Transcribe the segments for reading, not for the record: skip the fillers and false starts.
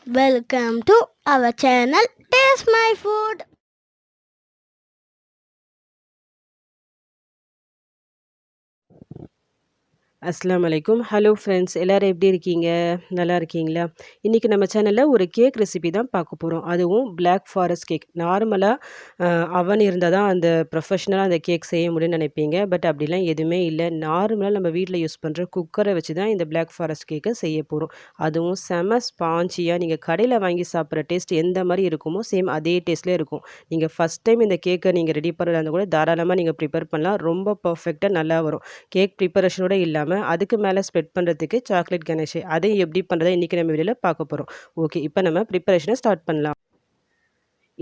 Welcome to our channel Taste My Food. அஸ்ஸலாமு அலைக்கும். Hello friends, எல்லாரும் எப்படி இருக்கீங்க? நல்லா இருக்கீங்களா? இன்றைக்கி நம்ம சேனலில் ஒரு கேக் ரெசிபி தான் பார்க்க போகிறோம். அதுவும் பிளாக் ஃபாரஸ்ட் கேக். நார்மலாக அவன் இருந்தால் தான் அந்த ப்ரொஃபஷ்னலாக அந்த கேக் செய்ய முடியும்னு நினைப்பீங்க. பட் அப்படிலாம் எதுவுமே இல்லை. நார்மலாக நம்ம வீட்டில் யூஸ் பண்ணுற குக்கரை வச்சு தான் இந்த பிளாக் ஃபாரஸ்ட் கேக்கை செய்ய போகிறோம். அதுவும் செம ஸ்பாஞ்சியாக நீங்கள் கடையில் வாங்கி சாப்பிட்ற டேஸ்ட் எந்த மாதிரி இருக்குமோ சேம் அதே டேஸ்ட்லேயே இருக்கும். நீங்கள் ஃபஸ்ட் டைம் இந்த கேக்கை நீங்கள் ரெடி பண்ணுறதா இருந்தால் கூட தாராளமாக நீங்கள் ப்ரிப்பேர் பண்ணலாம். ரொம்ப பர்ஃபெக்டாக நல்லா வரும். கேக் ப்ரிப்பரேஷனோட இல்லாமல் அதுக்கு மேலே ஸ்ப்ரெட் பண்ணுறதுக்கு சாக்லேட் கணேஷ் அதை எப்படி பண்ணுறதை இன்றைக்கி நம்ம வீடியோவில் பார்க்க போகிறோம். ஓகே, இப்போ நம்ம ப்ரிப்பரேஷனை ஸ்டார்ட் பண்ணலாம்.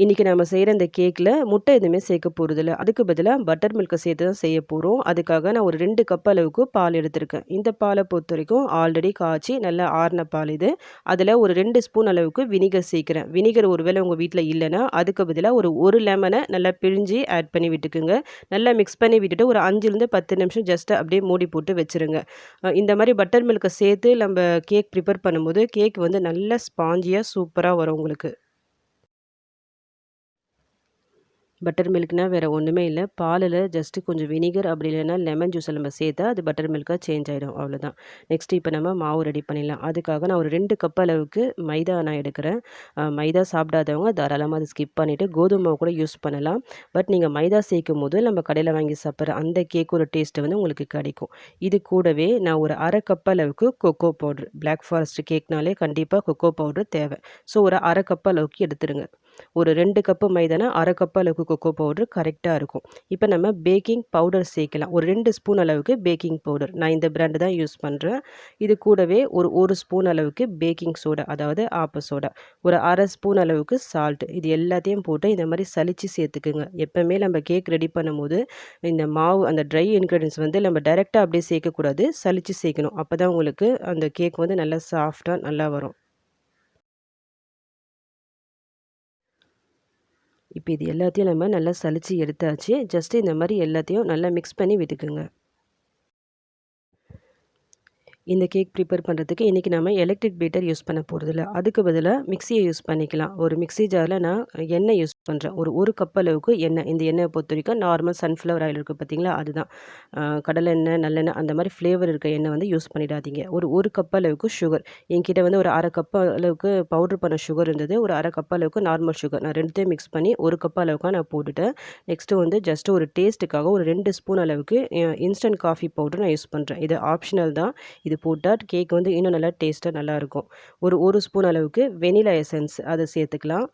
இன்றைக்கி நம்ம செய்கிற இந்த கேக்கில் முட்டை எதுவுமே சேர்க்க போகிறதில்ல. அதுக்கு பதிலாக பட்டர் மில்க்கை சேர்த்து தான் செய்ய போகிறோம். அதுக்காக நான் ஒரு 2 கப் அளவுக்கு பால் எடுத்திருக்கேன். இந்த பாலை பொறுத்த வரைக்கும் ஆல்ரெடி காய்ச்சி நல்லா ஆறின பால் இது. அதில் ஒரு 2 ஸ்பூன் அளவுக்கு வினிகர் சேர்க்குறேன். வினிகர் ஒருவேளை உங்கள் வீட்டில் இல்லைன்னா அதுக்கு பதிலாக ஒரு லெமனை நல்லா பிழிஞ்சு ஆட் பண்ணி விட்டுக்குங்க. நல்லா மிக்ஸ் பண்ணி விட்டுட்டு ஒரு 5லேருந்து 10 நிமிஷம் ஜஸ்ட் அப்படியே மூடி போட்டு வச்சுருங்க. இந்த மாதிரி பட்டர் மில்க்கை சேர்த்து நம்ம கேக் ப்ரிப்பேர் பண்ணும்போது கேக் வந்து நல்லா ஸ்பாஞ்சியாக சூப்பராக வரும் உங்களுக்கு. பட்டர் மில்க்னா வேறு ஒன்றுமே இல்லை. பாலில் ஜஸ்ட்டு கொஞ்சம் வினிகர் அப்படி இல்லைன்னா லெமன் ஜூஸை நம்ம சேர்த்தா அது பட்டர் மில்க்காக சேஞ்ச் ஆகிடும், அவ்வளோதான். நெக்ஸ்ட்டு இப்போ நம்ம மாவு ரெடி பண்ணிடலாம். அதுக்காக நான் ஒரு 2 கப் அளவுக்கு மைதா நான் எடுக்கிறேன். மைதா சாப்பிடாதவங்க தாராளமாக அதை ஸ்கிப் பண்ணிவிட்டு கோதுமை மாவு கூட யூஸ் பண்ணலாம். பட் நீங்கள் மைதா சேர்க்கும் போது நம்ம கடையில் வாங்கி சாப்பிட்ற அந்த கேக்கோட டேஸ்ட்டு வந்து உங்களுக்கு கிடைக்கும். இது கூடவே நான் ஒரு அரை கப் அளவுக்கு கொக்கோ பவுட்ரு, பிளாக் ஃபாரஸ்ட் கேக்னாலே கண்டிப்பாக கொக்கோ பவுட்ரு தேவை. ஸோ ஒரு அரை கப் அளவுக்கு எடுத்துருங்க. ஒரு 2 கப்பு மைதானா அரை கப் அளவுக்கு கொக்கோ பவுடர் கரெக்டாக இருக்கும். இப்போ நம்ம பேக்கிங் பவுடர் சேர்க்கலாம். ஒரு 2 ஸ்பூன் அளவுக்கு பேக்கிங் பவுடர். நான் இந்த பிராண்டு தான் யூஸ் பண்ணுறேன். இது கூடவே ஒரு ஸ்பூன் அளவுக்கு பேக்கிங் சோடா, அதாவது ஆப்ப சோடா. ஒரு அரை ஸ்பூன் அளவுக்கு சால்ட். இது எல்லாத்தையும் போட்டு இந்த மாதிரி சலிச்சு சேர்த்துக்குங்க. எப்போவுமே நம்ம கேக் ரெடி பண்ணும்போது இந்த மாவு அந்த ட்ரை இன்க்ரீடியன்ஸ் வந்து நம்ம டைரெக்டாக அப்படியே சேர்க்கக்கூடாது. சலிச்சு சேர்க்கணும். அப்போ தான் உங்களுக்கு அந்த கேக் வந்து நல்லா சாஃப்டாக நல்லா வரும். இப்போ இது எல்லாத்தையும் நம்ம நல்லா சலிச்சு எடுத்தாச்சு. ஜஸ்ட்டு இந்த மாதிரி எல்லாத்தையும் நல்லா மிக்ஸ் பண்ணி விட்டுக்குங்க. இந்த கேக் ப்ரிப்பேர் பண்ணுறதுக்கு இன்றைக்கி நம்ம எலக்ட்ரிக் பீட்டர் யூஸ் பண்ண போகிறதில்ல. அதுக்கு பதிலாக மிக்ஸியை யூஸ் பண்ணிக்கலாம். ஒரு மிக்ஸி ஜாரில் நான் எண்ணெய் யூஸ் பண்ணுறேன். ஒரு கப் அளவுக்கு எண்ணெய். இந்த எண்ணெயை பொறுத்த வரைக்கும் நார்மல் சன்ஃப்ளவர் ஆயில் இருக்குது பார்த்தீங்களா, அதுதான். கடலை எண்ணெய், நல்லெண்ணெய் அந்த மாதிரி ஃப்ளேவர் இருக்க எண்ணெய் வந்து யூஸ் பண்ணிடாதீங்க. ஒரு கப் அளவுக்கு சுகர். என்கிட்ட வந்து ஒரு அரை கப் அளவுக்கு பவுட்ரு பண்ண சுகர் இருந்தது. ஒரு அரை கப் அளவுக்கு நார்மல் சுகர். நான் 2த்தையும் மிக்ஸ் பண்ணி ஒரு கப் அளவுக்கு நான் போட்டுட்டேன். நெக்ஸ்ட்டு வந்து ஜஸ்ட்டு ஒரு டேஸ்ட்டுக்காக ஒரு 2 ஸ்பூன் அளவுக்கு இன்ஸ்டன்ட் காஃபி பவுடர் நான் யூஸ் பண்ணுறேன். இது ஆப்ஷனல் தான். இது போட்டால் கேக் வந்து இன்னும் நல்லா டேஸ்ட்டாக நல்லாயிருக்கும். ஒரு ஸ்பூன் அளவுக்கு வெனிலா எசன்ஸ் அதை சேர்த்துக்கலாம்.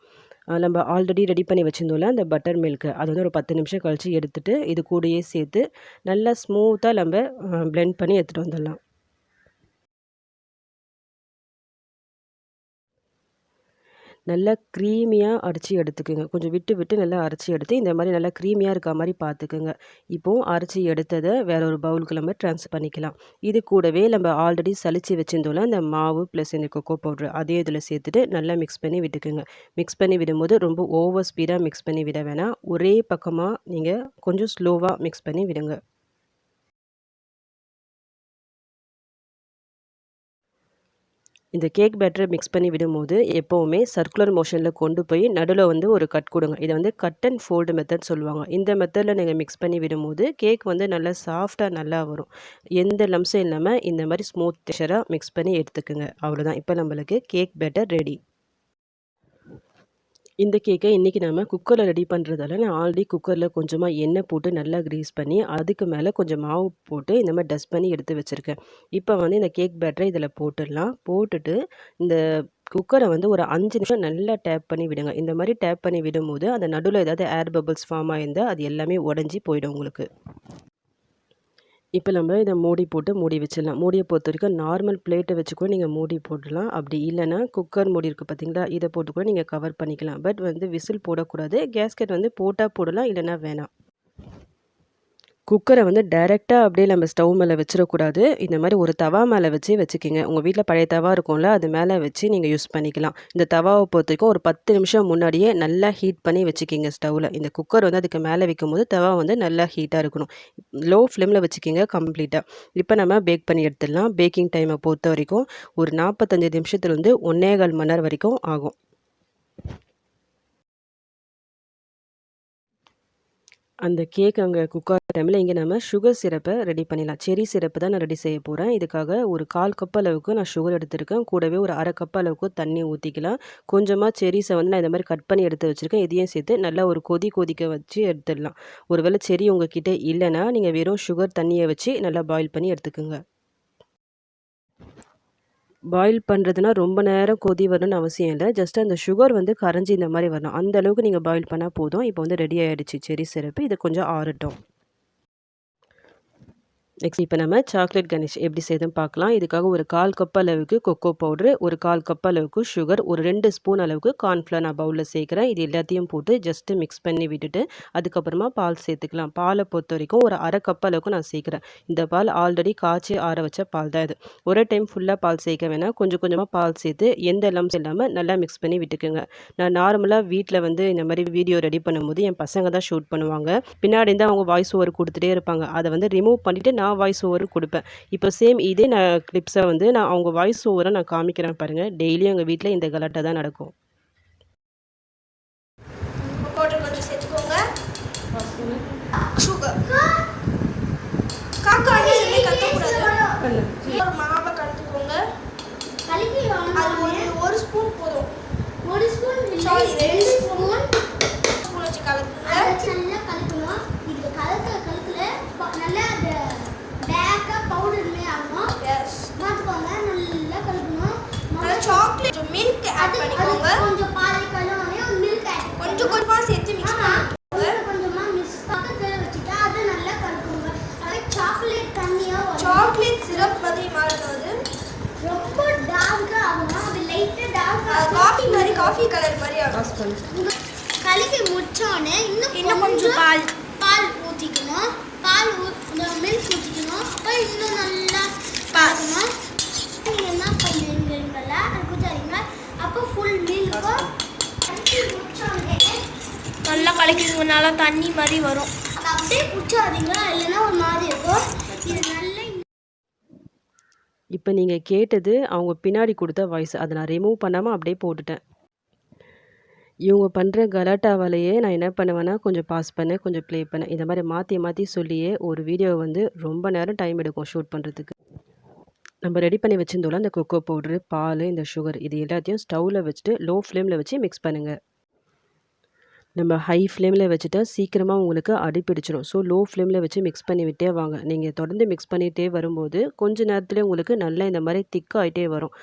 நம்ம ஆல்ரெடி ரெடி பண்ணி வச்சுருந்தோம்ல அந்த பட்டர் மில்க்கு, அது வந்து ஒரு 10 நிமிஷம் கழித்து எடுத்துகிட்டு இது கூடயே சேர்த்து நல்லா ஸ்மூத்தாக நம்ம பிளெண்ட் பண்ணி எடுத்துகிட்டு வந்துடலாம். நல்லா க்ரீமியாக அரைச்சி எடுத்துக்கோங்க. கொஞ்சம் விட்டு விட்டு நல்லா அரைச்சி எடுத்து இந்த மாதிரி நல்லா க்ரீமியாக இருக்க மாதிரி பார்த்துக்குங்க. இப்போது அரைச்சி எடுத்ததை வேற ஒரு பவுலுக்கு நம்ம ட்ரான்ஸ்ஃபர் பண்ணிக்கலாம். இது கூடவே நம்ம ஆல்ரெடி சலிச்சு வச்சிருந்தோம்ல அந்த மாவு ப்ளஸ் இந்த கொக்கோ பவுட்ரு அதையும் இதில் சேர்த்துட்டு நல்லா மிக்ஸ் பண்ணி விட்டுக்குங்க. மிக்ஸ் பண்ணி விடும்போது ரொம்ப ஓவர் ஸ்பீடாக மிக்ஸ் பண்ணி விட வேணாம். ஒரே பக்கமாக நீங்கள் கொஞ்சம் ஸ்லோவாக மிக்ஸ் பண்ணி விடுங்க. இந்த கேக் பேட்டரை மிக்ஸ் பண்ணி விடும்போது எப்போவுமே சர்க்குலர் மோஷனில் கொண்டு போய் நடுவில் வந்து ஒரு கட் கொடுங்க. இதை வந்து கட் அண்ட் ஃபோல்டு மெத்தட் சொல்லுவாங்க. இந்த மெத்தடில் நீங்கள் மிக்ஸ் பண்ணி விடும்போது கேக் வந்து நல்லா சாஃப்டாக நல்லா வரும். எந்த லம்ஸும் இல்லாமல் இந்த மாதிரி ஸ்மூத் டெக்ஸ்சராக மிக்ஸ் பண்ணி எடுத்துக்குங்க. அவ்வளோதான். இப்போ நம்மளுக்கு கேக் பேட்டர் ரெடி. இந்த கேக்கை இன்றைக்கி நம்ம குக்கரில் ரெடி பண்ணுறதால நான் ஆல்ரெடி குக்கரில் கொஞ்சமாக எண்ணெய் போட்டு நல்லா க்ரீஸ் பண்ணி அதுக்கு மேலே கொஞ்சம் மாவு போட்டு இந்த மாதிரி டஸ்ட் பண்ணி எடுத்து வச்சுருக்கேன். இப்போ வந்து இந்த கேக் பேட்டரை இதில் போட்டுடலாம். போட்டுட்டு இந்த குக்கரை வந்து ஒரு 5 நிமிஷம் நல்லா டேப் பண்ணி விடுங்க. இந்த மாதிரி டேப் பண்ணி விடும்போது அந்த நடுவில் ஏதாவது ஏர் பபிள்ஸ் ஃபார்ம் ஆகியிருந்தால் அது எல்லாமே உடஞ்சி போயிடும் உங்களுக்கு. இப்போ நம்ம இதை மூடி போட்டு மூடி வச்சிடலாம். மூடியை பொறுத்த வரைக்கும் நார்மல் பிளேட்டை வச்சு கூட நீங்கள் மூடி போடலாம். அப்படி இல்லைன்னா குக்கர் மூடி இருக்குது பார்த்தீங்களா, இதை போட்டு கூட நீங்கள் கவர் பண்ணிக்கலாம். பட் வந்து விசில் போடக்கூடாது. கேஸ்கெட் வந்து போட்டால் போடலாம், இல்லைன்னா வேணாம். குக்கரை வந்து டைரெக்ட்டா அப்படியே நம்ம ஸ்டவ் மேல வச்சிடக்கூடாது. இந்த மாரி ஒரு தவா மேல வச்சுக்கங்க. உங்க வீட்ல பழைய தவா இருக்கும்ல, அது மேல வச்சு நீங்க யூஸ் பண்ணிக்கலாம். இந்த தவாவ பொறுத்தவரைக்கும் ஒரு 10 நிமிஷம் முன்னாடியே நல்லா ஹீட் பண்ணி வச்சுக்கங்க ஸ்டவ்ல. இந்த குக்கர் வந்து அதுக்கு மேல வைக்கும்போது தவா வந்து நல்லா ஹீட்டா இருக்கணும். லோ ஃப்ளேம்ல வச்சுக்கங்க கம்ப்ளீட்டா. இப்ப நம்ம பேக் பண்ணி எடுத்துடலாம். பேக்கிங் டைம பொறுத்தவரைக்கும் ஒரு 45 நிமிஷத்துலருந்து 1 1/4 மணி நேரம் வரைக்கும் ஆகும். அந்த கேக் அங்கே குக் ஆகிற டைமில் இங்கே நம்ம சுகர் சிரப்பை ரெடி பண்ணிடலாம். செர்ரி சிரப்பு தான் நான் ரெடி செய்ய போகிறேன். இதுக்காக ஒரு 1/4 கப் அளவுக்கு நான் சுகர் எடுத்திருக்கேன். கூடவே ஒரு 1/2 கப் அளவுக்கு தண்ணி ஊற்றிக்கலாம். கொஞ்சமாக செர்ரிஸை வந்து நான் இந்த மாதிரி கட் பண்ணி எடுத்து வச்சுருக்கேன். இதையும் சேர்த்து நல்லா ஒரு கொதிக்க வச்சு எடுத்துடலாம். ஒருவேளை செர்ரி உங்ககிட்ட இல்லைன்னா நீங்கள் வெறும் சுகர் தண்ணியை வச்சு நல்லா பாயில் பண்ணி எடுத்துக்கோங்க. பாயில் பண்ணுறதுனா ரொம்ப நேரம் கொதி வரணும்னு அவசியம் இல்ல. ஜஸ்ட் அந்த சுகர் வந்து கரைஞ்சி இந்த மாரி வரணும். அந்த அளவுக்கு நீங்க பாயில் பண்ணா போதும். இப்போ வந்து ரெடி ஆயிடுச்சு செர்ரி சிரப்பு. இது கொஞ்சம் ஆறட்டும். நெக்ஸ்ட் இப்போ நம்ம சாக்லேட் கணேஷ் எப்படி செய்யுதுன்னு பார்க்கலாம். இதுக்காக ஒரு 1/4 கப் அளவுக்கு கொக்கோ பவுடரு, ஒரு 1/4 கப் அளவுக்கு சுகர், ஒரு 2 ஸ்பூன் அளவுக்கு கார்ன்ஃப்ளவர் நான் பவுலில் சேர்க்குறேன். இது எல்லாத்தையும் போட்டு ஜஸ்ட்டு மிக்ஸ் பண்ணி விட்டுட்டு அதுக்கப்புறமா பால் சேர்த்துக்கலாம். பாலை பொறுத்த வரைக்கும் ஒரு 1/2 கப் அளவுக்கு நான் சேர்க்குறேன். இந்த பால் ஆல்ரெடி காய்ச்சி ஆற வச்ச பால் தான் இது. ஒரே டைம் ஃபுல்லாக பால் சேர்க்க வேணாம். கொஞ்சம் கொஞ்சமாக பால் சேர்த்து எந்த லம்ஸ் இல்லாமல் நல்லா மிக்ஸ் பண்ணி விட்டுக்குங்க. நான் நார்மலாக வீட்டில் வந்து இந்த மாதிரி வீடியோ ரெடி பண்ணும்போது என் பசங்க தான் ஷூட் பண்ணுவாங்க. பின்னாடி இருந்து அவங்க வாய்ஸ் ஓவர் கொடுத்துட்டே இருப்பாங்க. அதை வந்து ரிமூவ் பண்ணிவிட்டு நான் வாய்ஸ் ஓவர் கொடுப்பேன். இப்போ சேம் இதே நான் கிளிப்ஸை வந்து நான் அவங்க வாய்ஸ் ஓவரை நான் காமிக்கிறேன் பாருங்கள். டெய்லியும் எங்கள் வீட்டில் இந்த கலாட்டா தான் நடக்கும். கொஞ்சம் சேர்த்துக்கோங்க. சுகர் ஒரு மாவை கலந்துக்கோங்க. அது ஒரு ஸ்பூன் போதும். ஒரு ஸ்பூன் சாரி 2 ஸ்பூன் வச்சு கலக்குங்க. நல்லா கலக்கணும். இது கலக்கல நல்லா அந்த பேக்கா பவுடர்மே ஆகும். எஸ் மாத்துவாங்க. நல்லா கலக்கணும். நல்லா சாக்லேட் மில்க் ஆட் பண்ணிக்கோங்க. கொஞ்சம் பால் கலந்து மில்க் ஆட் கொஞ்சம் கொஞ்சமா சேர்த்து மிக்ஸ் பண்ணுங்க. கொஞ்சமா மிக்ஸ் பக்கத்துல வச்சிட்டா அது நல்லா கலக்குங்க. அது சாக்லேட் தண்ணியா வரும். சாக்லேட் சிரப் மாதிரி மாறுது. ரொம்ப டார்க்கா ஆகும். அது லைட்டா டார்க்கா காபி மாதிரி காபி கலர் மாதிரி ஆகும். கலக்கி முடிச்சோனே இன்னும் கொஞ்சம் பால் ஊற்றிக்கணும். மில்க் ஊற்றிக்கணும். அப்போ இன்னும் நல்லா பார்க்கணும். நீங்கள் என்ன பண்ணுறீங்களா குச்சாரிங்க. அப்போ ஃபுல் மில்க்கும் கலக்கி முடிச்சோடனே நல்லா கலக்கிடுங்க. நல்லா தண்ணி மாதிரி வரும். அப்படியே குச்சாதீங்க, இல்லைன்னா ஒரு மாதிரி இருக்கும். இது நல்லா இப்போ நீங்கள் கேட்டது அவங்க பின்னாடி கொடுத்த வாய்ஸ். அதை நான் ரிமூவ் பண்ணாமல் அப்படியே போட்டுட்டேன். இவங்க பண்ணுற கலாட்டாவாலேயே நான் என்ன பண்ணுவேன்னா, கொஞ்சம் பாஸ் பண்ணேன், கொஞ்சம் ப்ளே பண்ணேன். இந்த மாதிரி மாற்றி மாற்றி சொல்லியே ஒரு வீடியோ வந்து ரொம்ப நேரம் டைம் எடுக்கும் ஷூட் பண்ணுறதுக்கு. நம்ம ரெடி பண்ணி வச்சிருந்தோம்ல அந்த கொக்கோ பவுட்ரு, பால், இந்த சுகர் இது எல்லாத்தையும் ஸ்டவ்வில் வச்சுட்டு லோ ஃப்ளேமில் வச்சு மிக்ஸ் பண்ணுங்கள். நம்ம ஹை ஃப்ளேமில் வச்சுட்டா சீக்கிரமாக உங்களுக்கு அடி பிடிச்சிரும். ஸோ லோ ஃப்ளேமில் வச்சு மிக்ஸ் பண்ணி விட்டே வாங்க. நீங்கள் தொடர்ந்து மிக்ஸ் பண்ணிகிட்டே வரும்போது கொஞ்ச நேரத்துலேயே உங்களுக்கு நல்லா இந்த மாதிரி திக்காகிட்டே வரும்.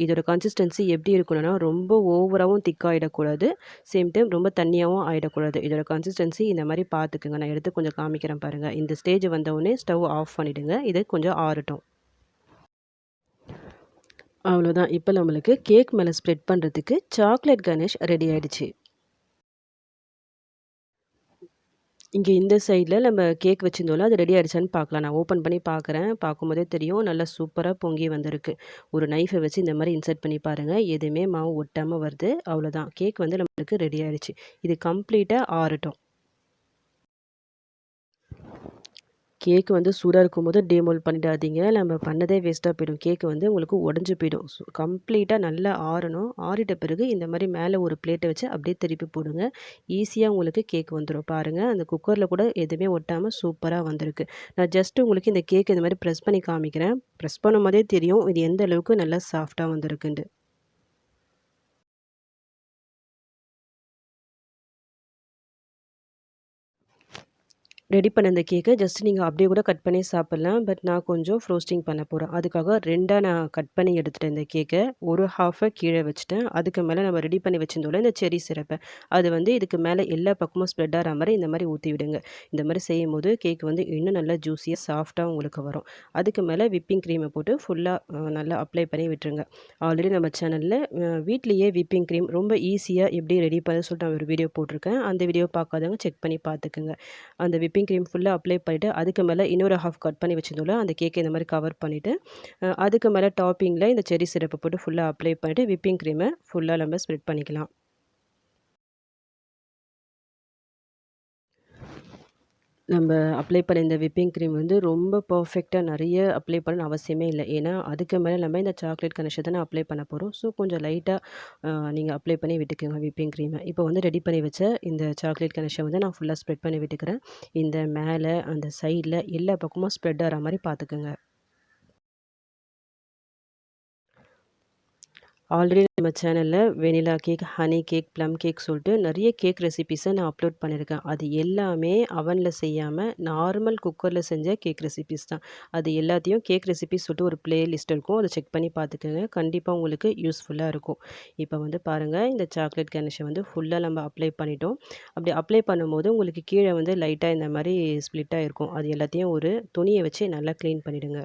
இதோட கன்சிஸ்டன்சி எப்படி இருக்கணும்னா ரொம்ப ஓவராகவும் திக்காகிடக்கூடாது, சேம் டைம் ரொம்ப தண்ணியாகவும் ஆகிடக்கூடாது. இதோட கன்சிஸ்டன்சி இந்த மாதிரி பார்த்துக்குங்க. நான் எடுத்து கொஞ்சம் காமிக்கிறேன் பாருங்கள். இந்த ஸ்டேஜ் வந்தவுடனே ஸ்டவ் ஆஃப் பண்ணிவிடுங்க. இது கொஞ்சம் ஆறட்டும். அவ்வளோதான். இப்போ நம்மளுக்கு கேக் மேலே ஸ்ப்ரெட் பண்ணுறதுக்கு சாக்லேட் கணேஷ் ரெடி ஆகிடுச்சு. இங்கே இந்த சைடில் நம்ம கேக் வச்சிருந்தோம்ல, அது ரெடி ஆகிடுச்சான்னு பார்க்கலாம். நான் ஓப்பன் பண்ணி பார்க்குறேன். பார்க்கும்போதே தெரியும் நல்லா சூப்பராக பொங்கி வந்திருக்கு. ஒரு நைஃபை வச்சு இந்த மாதிரி இன்சர்ட் பண்ணி பாருங்கள். எதுவுமே மாவு ஒட்டாமல் வருது. அவ்வளோதான், கேக் வந்து நம்மளுக்கு ரெடி ஆகிடுச்சு. இது கம்ப்ளீட்டாக ஆறட்டும். கேக் வந்து சூடாக இருக்கும்போது டீமோல்ட் பண்ணிடாதீங்க. நம்ம பண்ணதே வேஸ்ட்டாக போயிடும். கேக் வந்து உங்களுக்கு உடஞ்சி போயிடும். கம்ப்ளீட்டாக நல்லா ஆறணும். ஆறிட்ட பிறகு இந்த மாதிரி மேலே ஒரு பிளேட்டை வச்சு அப்படியே திருப்பி போடுங்க. ஈஸியாக உங்களுக்கு கேக் வந்துடும். பாருங்கள், அந்த குக்கரில் கூட எதுவுமே ஒட்டாமல் சூப்பராக வந்திருக்கு. நான் ஜஸ்ட் உங்களுக்கு இந்த கேக் இந்த மாதிரி ப்ரெஸ் பண்ணி காமிக்கிறேன். ப்ரெஸ் பண்ணும் போதே தெரியும் இது எந்த அளவுக்கு நல்லா சாஃப்டாக வந்திருக்குன்ட்டு. ரெடி பண்ண இந்த கேக்கை ஜஸ்ட் நீங்கள் அப்படியே கூட கட் பண்ணி சாப்பிட்லாம். பட் நான் கொஞ்சம் ஃப்ரோஸ்டிங் பண்ண போகிறேன். அதுக்காக 2ஆ நான் கட் பண்ணி எடுத்துட்டேன் இந்த கேக்கை. ஒரு ஹாஃபை கீழே வச்சுட்டேன். அதுக்கு மேலே நம்ம ரெடி பண்ணி வச்சிருந்தோம்ல இந்த செர்ரி சிரப்பை, அது வந்து இதுக்கு மேலே எல்லா பக்கமும் ஸ்ப்ரெட் ஆகிற மாதிரி இந்த மாதிரி ஊற்றி விடுங்க. இந்த மாதிரி செய்யும்போது கேக் வந்து இன்னும் நல்லா ஜூஸியாக சாஃப்டாக உங்களுக்கு வரும். அதுக்கு மேலே விப்பிங் க்ரீமை போட்டு ஃபுல்லாக நல்லா அப்ளை பண்ணி விட்டுருங்க. ஆல்ரெடி நம்ம சேனலில் வீட்லேயே விப்பிங் க்ரீம் ரொம்ப ஈஸியாக எப்படி ரெடி பண்ண சொல்லிட்டு நான் ஒரு வீடியோ போட்டிருக்கேன். அந்த வீடியோ பார்க்காதவங்க செக் பண்ணி பார்த்துக்குங்க. அந்த விப்பிங் விப்பிங் க்ரீம் ஃபுல்லா அப்ளை பண்ணிவிட்டு, அதுக்கு மேல இன்னொரு ஹாஃப் கட் பண்ணி வச்சிருந்தோம்ல, அந்த கேக்க இந்த மாரி கவர் பண்ணிவிட்டு, அதுக்கு மேல டாப்பிங்கில இந்த செர்ரி சிரப்ப போட்டு ஃபுல்லா அப்ளை பண்ணிட்டு, விப்பிங் க்ரீம ஃபுல்லா நம்ம ஸ்ப்ரெட் பண்ணிக்கலாம். நம்ம அப்ளை பண்ண இந்த விப்பிங் க்ரீம் வந்து ரொம்ப பெர்ஃபெக்ட்டா நெறைய அப்ளை பண்ணணும்னு அவசியமே இல்ல. ஏன்னா, அதுக்கு மேல நம்ம இந்த சாக்லேட் கனஷ தானே அப்ளை பண்ண போறோம். ஸோ, கொஞ்சம் லைட்டா நீங்க அப்ளை பண்ணி விட்டுக்கோங்க விப்பிங் க்ரீம. இப்போ வந்து ரெடி பண்ணி வச்ச இந்த சாக்லேட் கனஷ வந்து நான் ஃபுல்லா ஸ்ப்ரெட் பண்ணி விட்டுக்கிறேன். இந்த மேல, அந்த சைட்ல எல்லா பக்கமும் ஸ்ப்ரெட் ஆற மாரி பார்த்துக்கங்க. ஆல்ரெடி நம்ம சேனல்ல vanilla cake, honey cake, plum cake சொல்லிட்டு நெறைய கேக் ரெசிபீஸ நான் அப்லோட் பண்ணியிருக்கேன். அது எல்லாமே அவன்ல செய்யாம நார்மல் குக்கர்ல செஞ்ச கேக் ரெசிபீஸ் தான். அது எல்லாத்தையும் கேக் ரெசிபீஸ் சொல்லிட்டு ஒரு பிளேலிஸ்ட் இருக்கும். அத செக் பண்ணி பார்த்துக்கங்க. கண்டிப்பா உங்களுக்கு யூஸ்ஃபுல்லா இருக்கும். இப்போ வந்து பாருங்க, இந்த சாக்லேட் கனஷ வந்து ஃபுல்லா நம்ம அப்ளை பண்ணிட்டோம். அப்படி அப்ளை பண்ணும்போது உங்களுக்கு கீழ வந்து லைட்டா இந்த மாரி ஸ்ப்ளிட் ஆயிருக்கும். அது எல்லாத்தையும் ஒரு துணிய வச்சு நல்லா கிளீன் பண்ணிடுங்க.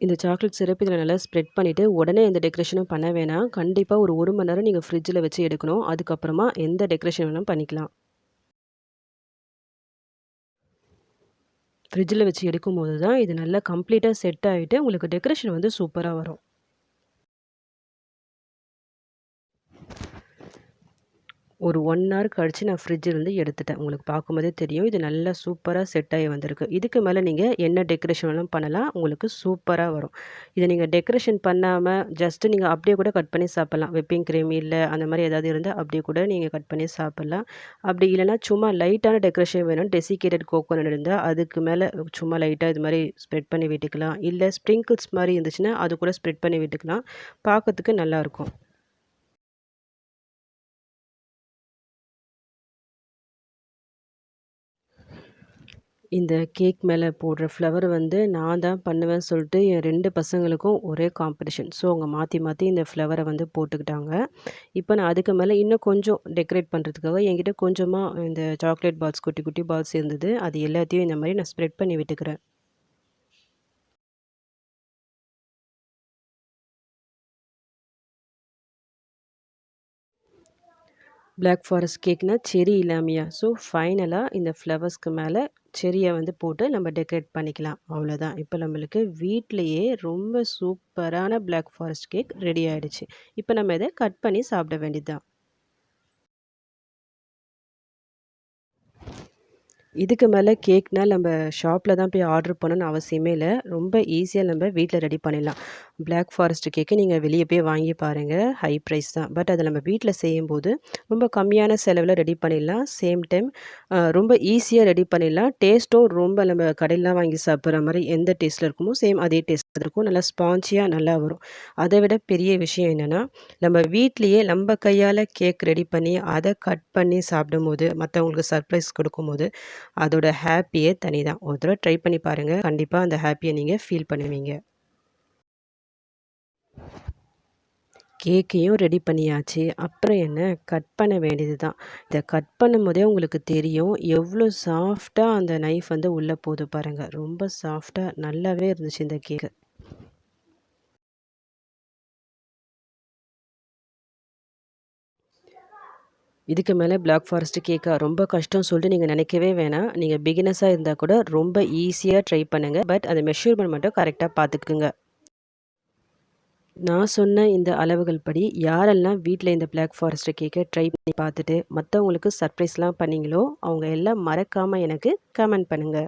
இந்த சாக்லேட் சிரப் இதில நல்லா ஸ்ப்ரெட் பண்ணிவிட்டு, உடனே எந்த டெக்கரேஷனும் பண்ண வேணாம். கண்டிப்பா ஒரு 1 மணி நேரம் நீங்க ஃப்ரிட்ஜில வச்சு எடுக்கணும். அதுக்கப்புறமா எந்த டெக்கரேஷன் வேணாலும் பண்ணிக்கலாம். ஃப்ரிட்ஜில வச்சு எடுக்கும்போது தான் இது நல்லா கம்ப்ளீட்டா செட் ஆயிட்டு, உங்களுக்கு டெக்கரேஷன் வந்து சூப்பரா வரும். ஒரு 1 ஹவர் கழிச்சு நான் ஃப்ரிட்ஜிலருந்து எடுத்துட்டேன். உங்களுக்கு பார்க்கும்போதே தெரியும். இது நல்லா சூப்பரா செட் ஆகி வந்திருக்கு. இதுக்கு மேல நீங்க என்ன டெக்கரேஷன் வேணாலும் பண்ணலாம். உங்களுக்கு சூப்பரா வரும். இத நீங்க டெக்கரேஷன் பண்ணாம ஜஸ்ட் நீங்க அப்படியே கூட கட் பண்ணி சாப்பிடலாம். விப்பிங் கிரீம் இல்ல அந்த மாரி ஏதாவது இருந்தா அப்படியே கூட நீங்க கட் பண்ணி சாப்பிடலாம். அப்படி இல்லன்னா சும்மா லைட்டான டெக்கரேஷன் வேணும். டெசிகேட்டட் கோகோனட் இருந்தா அதுக்கு மேல சும்மா லைட்டா இது மாரி ஸ்ப்ரெட் பண்ணி விட்டுக்கலாம். இல்ல ஸ்ப்ரிங்கிள்ஸ் மாரி இருந்துச்சுன்னா, அது கூட ஸ்ப்ரெட் பண்ணி விட்டுக்கலாம். பார்க்கறதுக்கு நல்லாருக்கும். இந்த கேக் மேல போடுற ஃப்ளவர் வந்து நான் தான் பண்ணுவேன்னு சொல்லிட்டு என் 2 பசங்களுக்கும் ஒரே காம்படிஷன். ஸோ அவங்க மாத்தி மாத்தி இந்த ஃப்ளவர வந்து போட்டுக்கிட்டாங்க. இப்ப நான் அதுக்கு மேல இன்னும் கொஞ்சம் டெக்கரேட் பண்றதுக்காக என்கிட்ட கொஞ்சமா இந்த சாக்லேட் பால்ஸ் குட்டி குட்டி பால்ஸ் இருந்தது. அது எல்லாத்தையும் இந்த மாரி நான் ஸ்ப்ரெட் பண்ணி விட்டுக்கிறேன். பிளாக் ஃபாரஸ்ட் கேக்னா செர்ரி இல்லாமயா? ஸோ ஃபைனலா இந்த ஃப்ளவர்ஸ்க்கு மேல செர்ரிய வந்து போட்டு நம்ம டெக்கரேட் பண்ணிக்கலாம். அவ்வளோதான். இப்ப நம்மளுக்கு வீட்லயே ரொம்ப சூப்பரான பிளாக் ஃபாரஸ்ட் கேக் ரெடி ஆயிடுச்சு. இப்ப நம்ம இத கட் பண்ணி சாப்பிட வேண்டியது தான். இதுக்கு மேல கேக்னா நம்ம ஷாப்ல தான் போய் ஆர்டர் பண்ணணும்னு அவசியமே இல்ல. ரொம்ப ஈஸியா நம்ம வீட்ல ரெடி பண்ணிடலாம். பிளாக் ஃபாரஸ்ட் கேக்க நீங்க வெளிய போய் வாங்கி பாருங்க. ஹை பிரைஸ் தான். பட் அத நம்ம வீட்ல செய்யும்போது ரொம்ப கம்மியான செலவுல ரெடி பண்ணிடலாம். சேம் டைம் ரொம்ப ஈஸியா ரெடி பண்ணிடலாம். டேஸ்ட்டும் ரொம்ப நம்ம கடையிலலாம் வாங்கி சாப்பிடுற மாரி எந்த டேஸ்ட்ல இருக்குமோ, சேம் அதே டேஸ்ட்ல இருக்கும். நல்லா ஸ்பான்ஜியா நல்லா வரும். அத விட பெரிய விஷயம் என்னன்னா, நம்ம வீட்லயே நம்ம கையால கேக் ரெடி பண்ணி, அத கட் பண்ணி சாப்பிடும்போது, மத்தவங்களுக்கு சர்ப்ரைஸ் குடுக்கும்போது அதோட ஹேப்பியே தனிதான். ஒரு தடவ ட்ரை பண்ணி பாருங்க. கண்டிப்பா அந்த ஹேப்பிய நீங்க ஃபீல் பண்ணுவீங்க. கேக்கையும் ரெடி பண்ணியாச்சு. அப்புறம் என்ன கட் பண்ண வேண்டியது தான். இத கட் பண்ணும்போதே உங்களுக்கு தெரியும், எவ்ளோ சாஃப்ட்டா அந்த நைஃப் வந்து உள்ள போது பாருங்க. ரொம்ப சாஃப்ட்டா நல்லாவே இருந்துச்சு இந்த கேக்கு. இதுக்கு மேல பிளாக் ஃபாரஸ்ட் கேக்கா ரொம்ப கஷ்டம் சொல்லிட்டு நீங்க நினைக்கவே வேணாம். நீங்க பிகினர்ஸா இருந்தா கூட ரொம்ப ஈஸியா ட்ரை பண்ணுங்க. பட் அந்த மெஷர்மென்ட் மட்டும் கரெக்ட்டா பார்த்துக்குங்க. நான் சொன்ன இந்த அளவுகள் படி யாரெல்லாம் வீட்ல இந்த பிளாக் ஃபாரஸ்ட் கேக்க ட்ரை பண்ணி பார்த்துட்டு, மத்தவங்களுக்கு சர்ப்ரைஸ்லாம் பண்ணீங்களோ, அவங்க எல்லாம் மறக்காம எனக்கு கமெண்ட் பண்ணுங்க.